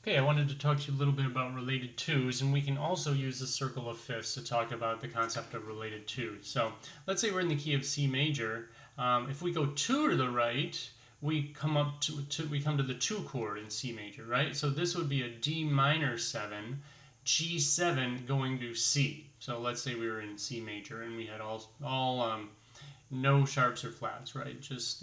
Okay, I wanted to talk to you a little bit about related twos, and we can also use the circle of fifths to talk about the concept of related twos. So let's say we're in the key of C major. If we go two to the right, we come up to the two chord in C major, right? So this would be a D minor 7, G7 going to C. So let's say we were in C major and we had all no sharps or flats, right? Just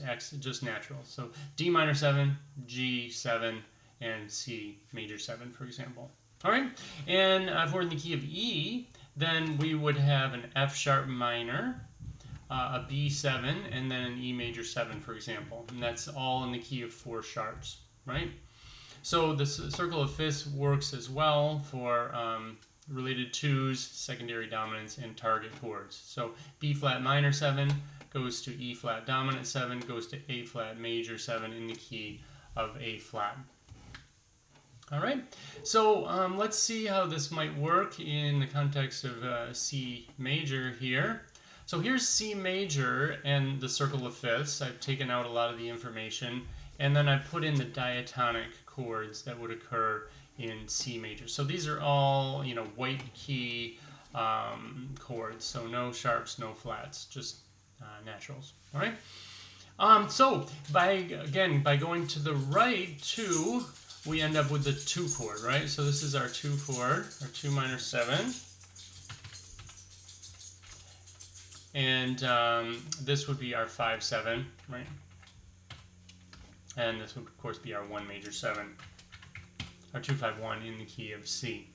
natural. So D minor 7, G7, and C major 7, for example. All right, and if we're in the key of E, then we would have an F sharp minor, a B7, and then an E major 7, for example. And that's all in the key of 4 sharps, right? So the circle of fifths works as well for related twos, secondary dominants, and target chords. So B flat minor 7 goes to E flat dominant 7, goes to A flat major 7 in the key of A flat. All right, so let's see how this might work in the context of C major here. So here's C major and the circle of fifths. I've taken out a lot of the information, and then I've put in the diatonic chords that would occur in C major. So these are all, white key chords. So no sharps, no flats, just naturals. All right. So by going to the right 2, we end up with the 2 chord, right? So this is our 2 chord, our 2 minor 7. And this would be our 5-7, right? And this would, of course, be our 1 major 7, our 2-5-1 in the key of C.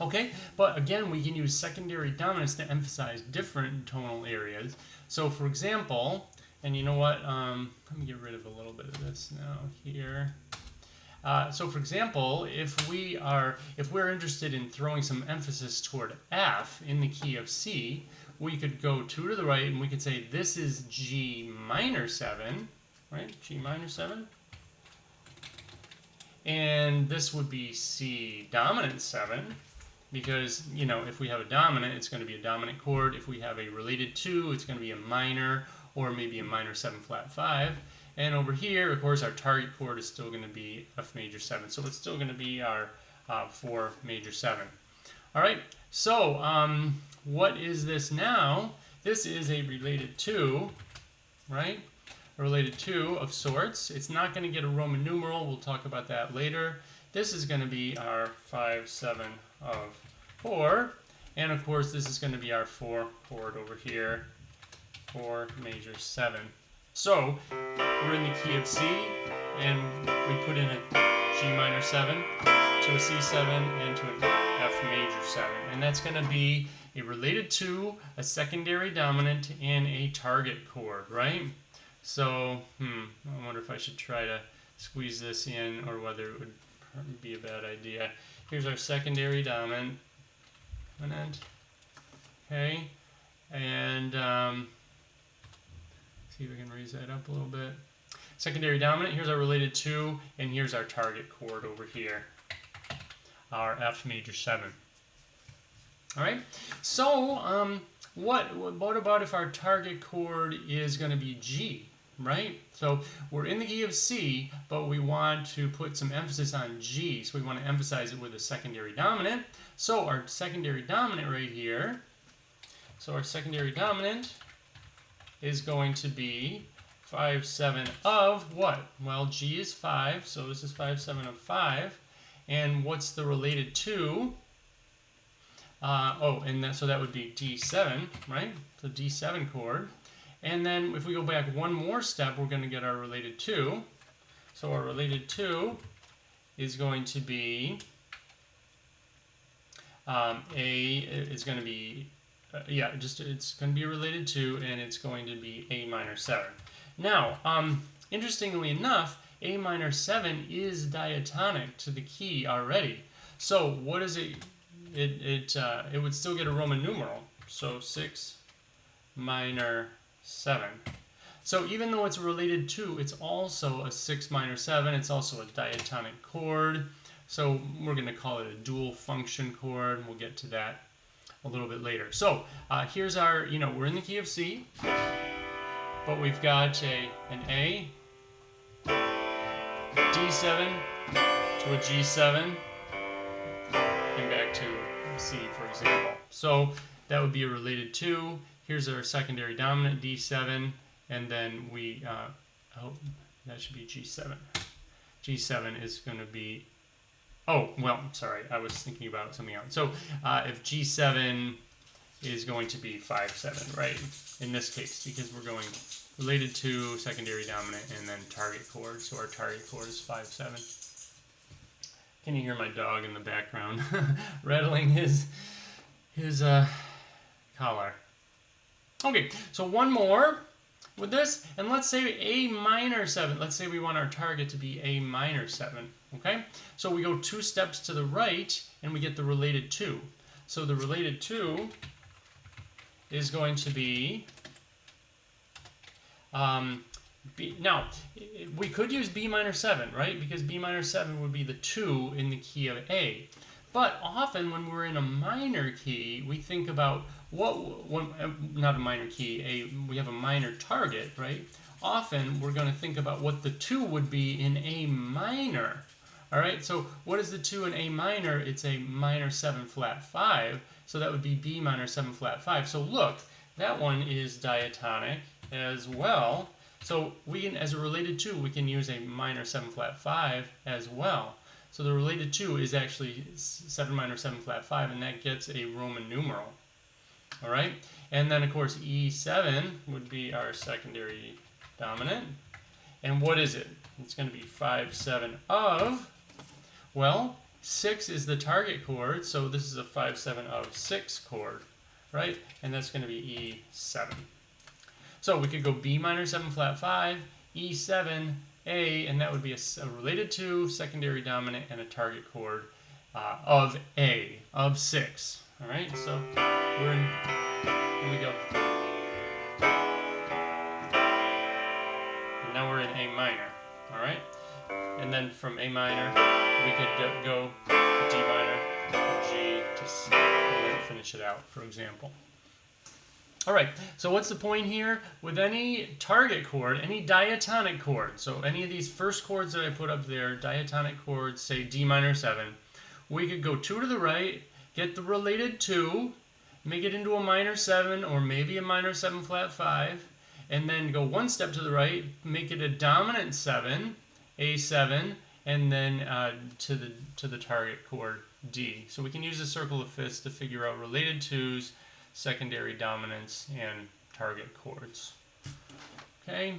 Okay, but again, we can use secondary dominants to emphasize different tonal areas. So, for example, and you know what? Let me get rid of a little bit of this now here. So for example, if we're interested in throwing some emphasis toward F in the key of C, we could go 2 to the right and we could say this is G minor 7, right? G minor 7. And this would be C dominant 7, because, if we have a dominant, it's going to be a dominant chord. If we have a related 2, it's going to be a minor, or maybe a minor 7 flat 5. And over here, of course, our target chord is still going to be F major 7. So it's still going to be our 4 major 7. All right, so what is this now? This is a related 2, right? A related 2 of sorts. It's not going to get a Roman numeral. We'll talk about that later. This is going to be our 5-7 of 4. And of course, this is going to be our 4 chord over here, 4 major 7. So we're in the key of C, and we put in a G minor 7 to a C7 and to an F major 7. And that's going to be a related 2, a secondary dominant, and a target chord, right? So, I wonder if I should try to squeeze this in or whether it would be a bad idea. Here's our secondary dominant. Okay, and see if we can raise that up a little bit. Secondary dominant, here's our related 2, and here's our target chord over here, our F major 7. All right, so what about if our target chord is going to be G, right? So we're in the key of C, but we want to put some emphasis on G, so we want to emphasize it with a secondary dominant. So our secondary dominant right here, is going to be 5-7 of what? Well, G is 5, so this is 5-7 of 5. And what's the related 2? So that would be D7, right? So D7 chord. And then if we go back one more step, we're going to get our related 2. So our related 2 is going to be it's going to be a related 2, and it's going to be A minor 7. Now, interestingly enough, A minor 7 is diatonic to the key already. So what is it? It would still get a Roman numeral. So 6 minor 7. So even though it's a related 2, it's also a 6 minor 7. It's also a diatonic chord. So we're going to call it a dual function chord, and we'll get to that a little bit later. So here's our, we're in the key of C, but we've got an A, D7, to a G7 and back to C, for example. So that would be a related 2. Here's our secondary dominant, D7, and then we, oh, that should be G7. G7 is going to be, oh, well, sorry, I was thinking about something else. So if G7 is going to be 5-7, right, in this case, because we're going related 2, secondary dominant, and then target chord. So our target chord is 5-7. Can you hear my dog in the background rattling his collar? Okay, so one more with this, and let's say A minor 7. Let's say we want our target to be A minor 7, okay? So we go 2 steps to the right, and we get the related 2. So the related 2 is going to be, now, we could use B minor 7, right? Because B minor 7 would be the 2 in the key of A. But often when we're in a minor key, we think about not a minor key, we have a minor target, right? Often we're going to think about what the 2 would be in A minor. All right, so what is the 2 in A minor? It's a minor 7 flat 5, so that would be B minor 7 flat 5. So look, that one is diatonic as well. So we can, as a related 2, we can use a minor 7 flat 5 as well. So the related 2 is actually 7 minor 7 flat 5, and that gets a Roman numeral. All right, and then of course E7 would be our secondary dominant. And what is it? It's going to be 5-7 of, well, 6 is the target chord, so this is a 5-7 of 6 chord, right? And that's going to be E7. So we could go B minor 7 flat 5, E7, A, and that would be a related 2, secondary dominant, and a target chord of A, of 6. All right, so we're in, here we go. And now we're in A minor, all right? And then from A minor, we could go D minor, G to C, and then finish it out, for example. All right, so what's the point here? With any target chord, any diatonic chord, so any of these first chords that I put up there, diatonic chords, say D minor 7, we could go 2 to the right, get the related 2, make it into a minor 7 or maybe a minor 7 flat 5, and then go 1 step to the right, make it a dominant 7, A7, and then to the target chord D. So we can use the circle of fifths to figure out related 2s, secondary dominants, and target chords. Okay.